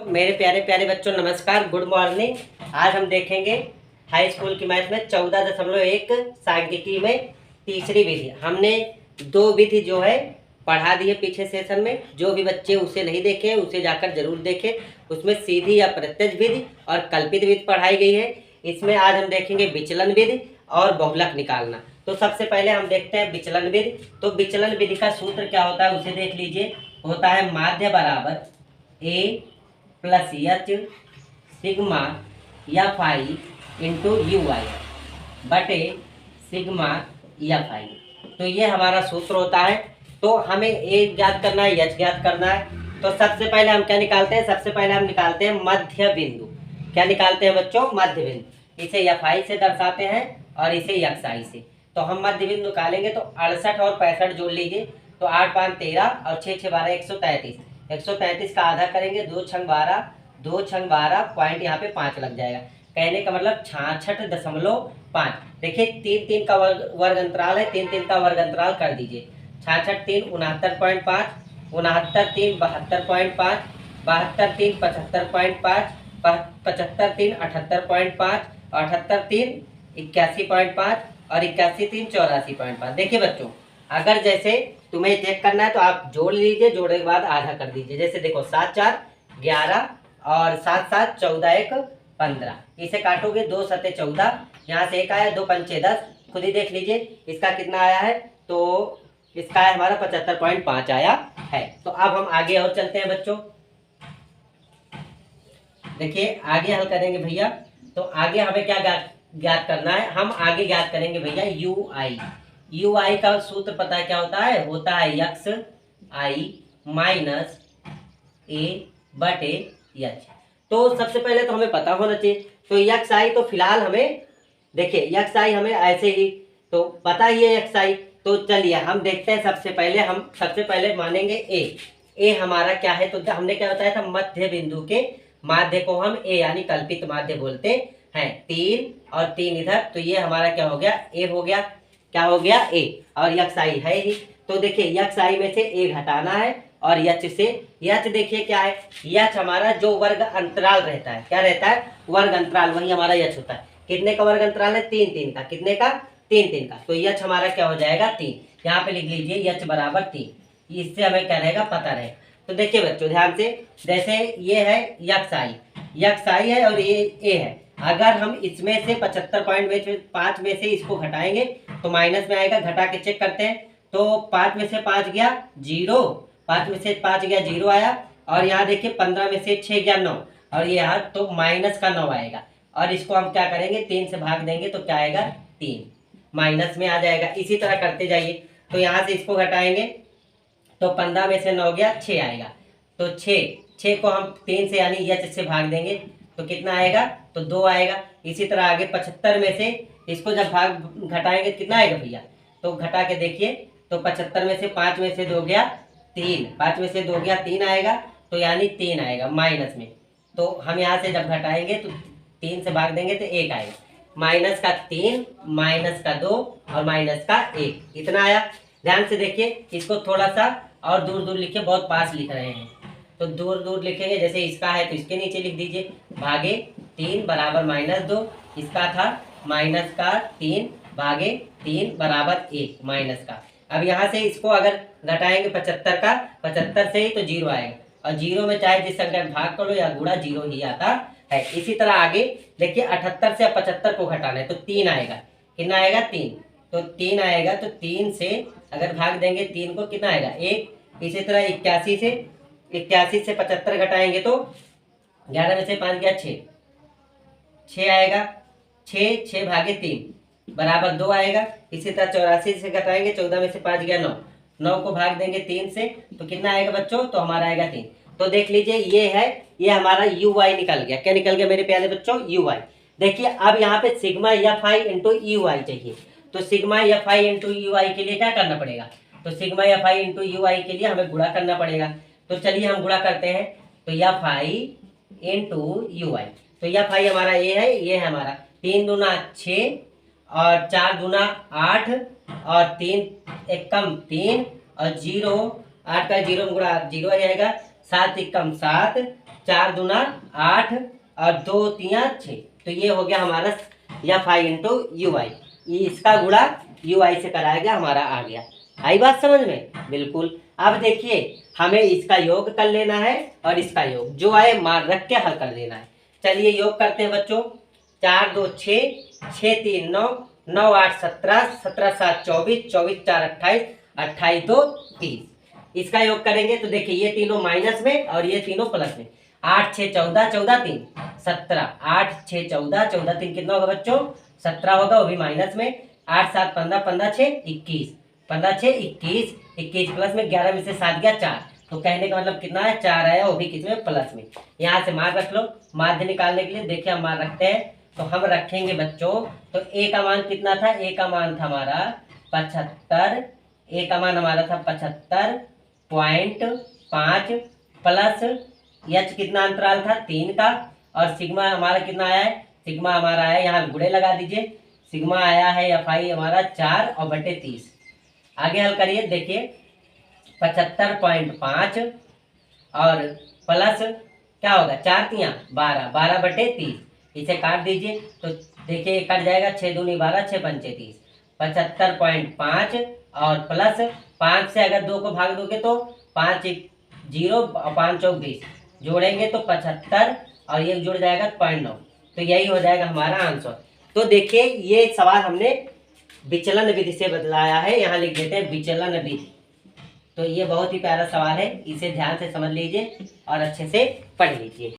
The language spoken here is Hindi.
मेरे प्यारे प्यारे बच्चों नमस्कार, गुड मॉर्निंग। आज हम देखेंगे हाई स्कूल की मैथ में 14.1 सांख्यिकी में तीसरी विधि। हमने दो विधि जो है पढ़ा दी है पिछले सेशन में। जो भी बच्चे उसे नहीं देखे उसे जाकर जरूर देखें। उसमें सीधी या प्रत्यक्ष विधि और कल्पित विधि पढ़ाई गई है। इसमें आज हम देखेंगे विचलन विधि और बहुलक निकालना। तो सबसे पहले हम देखते हैं विचलन विधि। तो विचलन विधि का सूत्र क्या होता है उसे देख लीजिए। होता है माध्य बराबर a plus h sigma f i into u i बटे सिग्मा एफ आई। तो ये हमारा सूत्र होता है। तो हमें ए ज्ञात करना है, एच ज्ञात करना है। तो सबसे पहले हम क्या निकालते हैं? सबसे पहले हम निकालते हैं मध्य बिंदु। क्या निकालते हैं बच्चों? मध्य बिंदु। इसे एफ आई से दर्शाते हैं और इसे एक्स आई से। तो हम मध्य बिंदु निकालेंगे तो 68 और 65 जोड़ लीजिए। तो 8 5 13 और 6 6 12 133। 133 का आधा करेंगे 2 छंग 12, 2 छंग 12 पॉइंट यहाँ पे 5 लग जाएगा। कहने का मतलब 66.5। देखिए 3 3 का वर्ग अंतराल है, 3 3 का वर्ग अंतराल कर दीजिए। 66 3 69.5, 69 3 72.5, 72 3 75.5, 75 3 78.5, 78 3 81.5 और 81 3 84.5। देखिए बच्चों, अगर जैसे तुम्हें चेक करना है तो आप जोड़ लीजिए, जोड़ने के बाद आधा कर दीजिए। जैसे देखो 7 4 11 और 7 7 14 1 15। इसे काटोगे 2 7 14, यहाँ से 1 आया, 2 पंचे 10। खुद ही देख लीजिए इसका कितना आया है। तो इसका है हमारा 75.5 आया है। तो अब हम आगे और चलते हैं बच्चों। देखिए आगे हल करेंगे भैया। तो आगे हमें क्या ज्ञात करना है? हम आगे ज्ञात करेंगे भैया यू आई। यू आई का सूत्र पता है क्या होता है? होता है एक्स आई माइनस ए बटे एच। तो सबसे पहले तो हमें पता होना चाहिए। तो एक्स आई तो फिलहाल हमें देखिए एक्स आई हमें ऐसे ही तो पता ही है एक्स आई। तो चलिए हम देखते हैं। सबसे पहले मानेंगे ए हमारा क्या है? तो हमने क्या बताया था? मध्य बिंदु के माध्य को हम ए यानी कल्पित माध्य बोलते हैं। 3 और 3 इधर, तो ये हमारा क्या हो गया? ए हो गया। क्या हो गया? ए। और यक्स आई है ही। तो देखिए यक्स आई में से ए घटाना है और यच से यच देखिए क्या है? यच हमारा जो वर्ग अंतराल रहता है, क्या रहता है? वर्ग अंतराल, वही हमारा यच होता है। कितने का वर्ग अंतराल है? 3 3 का। कितने का? 3 3 का। तो यच हमारा क्या हो जाएगा? 3। यहाँ पे लिख लीजिए यच बराबर 3। इससे हमें क्या रहेगा? पता रहेगा। तो देखिए बच्चों ध्यान से, जैसे ये है यक्स आई है और ये ए है। अगर हम इसमें से 75.5 में से इसको घटाएंगे तो माइनस में आएगा। घटा के चेक करते हैं। तो 5 में से 5 गया 0, 5 में से 5 गया 0 आया। और यहाँ देखिए 15 में से 6 गया 9 और ये यहाँ तो माइनस का 9 आएगा। और इसको हम क्या करेंगे? 3 से भाग देंगे तो क्या आएगा? 3 माइनस में आ जाएगा। इसी तरह करते जाइए। तो यहाँ से इसको घटाएंगे तो 15 में से 9 गया 6 आएगा। तो 6 को हम 3 से यानी एच से भाग देंगे तो कितना आएगा? तो 2 आएगा। इसी तरह आगे 75 में से इसको जब भाग घटाएंगे कितना आएगा भैया? तो घटा के देखिए। तो 75 में से 5 में से 2 गया 3, 5 में से 2 गया 3 आएगा। तो यानी 3 आएगा माइनस में। तो हम यहाँ से जब घटाएंगे तो 3 से भाग देंगे तो 1 आएगा। माइनस का 3, माइनस का 2 और माइनस का 1, इतना आया। ध्यान से देखिए, इसको थोड़ा सा और दूर दूर लिखिए, बहुत पास लिख रहे हैं तो दूर दूर लिखेंगे। जैसे इसका है तो इसके नीचे लिख दीजिए भागे 3 बराबर -2। इसका था माइनस का 3 भागे 3 बराबर 1 माइनस का। अब यहाँ से इसको अगर घटाएंगे 75 का, 75 से ही तो 0 आएगा। और 0 में चाहे जिस संख्या में भाग करो या गुणा 0 ही आता है। इसी तरह आगे देखिए 78 से 75 को घटाना है तो 3 आएगा। कितना आएगा? 3। तो 3 आएगा। तो 3 से अगर भाग देंगे 3 को कितना आएगा? 1। इसी तरह 81 से 75 घटाएंगे तो 11 में से 5 गया 6 आएगा। 6 भागे 3 बराबर 2 आएगा। इसी तरह 84 से घटाएंगे, 14 में से 5 गया 9 को भाग देंगे 3 से तो कितना आएगा बच्चों? तो हमारा आएगा 3। तो देख लीजिए ये है, ये हमारा यू वाई निकल गया। क्या निकल गया मेरे प्यारे बच्चों? U y. देखिए अब यहाँ पे sigma f i into u i चाहिए। तो sigma f i into u i के लिए क्या करना पड़ेगा? तो sigma f i into u i के लिए हमें गुणा करना पड़ेगा। तो चलिए हम गुणा करते हैं। तो एफ आई इंटू यू आई। तो एफ आई हमारा ये है, ये है हमारा 3 दूना 6 और 4 दूना 8 और 3 एक कम 3 और 0, 8 का 0 में गुणा 0 आ जाएगा। 7 एक कम 7, 4 दूना 8 और 2 तिया 6। तो ये हो गया हमारा एफ आई इंटू यू आई। ये इसका गुणा यू आई से कराया गया, हमारा आ गया। आई बात समझ में? बिल्कुल। अब देखिए हमें इसका योग कर लेना है और इसका योग जो आए मान रख के हल कर देना है। चलिए योग करते हैं बच्चों। 4 2 6, 6 3 9, 9 8 17, 17 7 24, 24 4 28, 28 2 30। इसका योग करेंगे तो देखिए ये तीनों माइनस में और ये तीनों प्लस में। 8 6 14, 14 3 17, 8 6 14, 14 3 कितना होगा बच्चों? 17 होगा, वो भी माइनस में। 8 7 15, 15 6 21, 15 6 21, 21 प्लस में 11 में से 7 गया 4। तो कहने का मतलब कितना है? 4 आया, वो भी किसमें? प्लस में। यहाँ से मान रख लो। माध्य निकालने के लिए देखिए हम मान रखते हैं। तो हम रखेंगे बच्चों, तो ए का मान कितना था? ए का मान था हमारा 75। ए का मान हमारा था 75.5 प्लस एच कितना अंतराल था? 3 का। और सिग्मा हमारा कितना आया है? सिग्मा हमारा आया, यहाँ गुणे लगा दीजिए। सिग्मा आया है एफ आई हमारा 4 और बटे 30। आगे हल करिए। देखिए 75.5 और प्लस क्या होगा? 4 तिया 12, 12 बटे 30। इसे काट दीजिए तो देखिए कट जाएगा। 6 दूनी 12, 6 पंचे 30। 75.5 और प्लस 5 से अगर 2 को भाग दोगे तो 5 0 और 5 चौक 20, जोड़ेंगे तो 75 और ये जुड़ जाएगा 0.9। तो यही हो जाएगा हमारा आंसर। तो देखिए ये सवाल हमने विचलन विधि से बदलाया है, यहाँ लिख देते हैं विचलन विधि। तो ये बहुत ही प्यारा सवाल है, इसे ध्यान से समझ लीजिए और अच्छे से पढ़ लीजिए।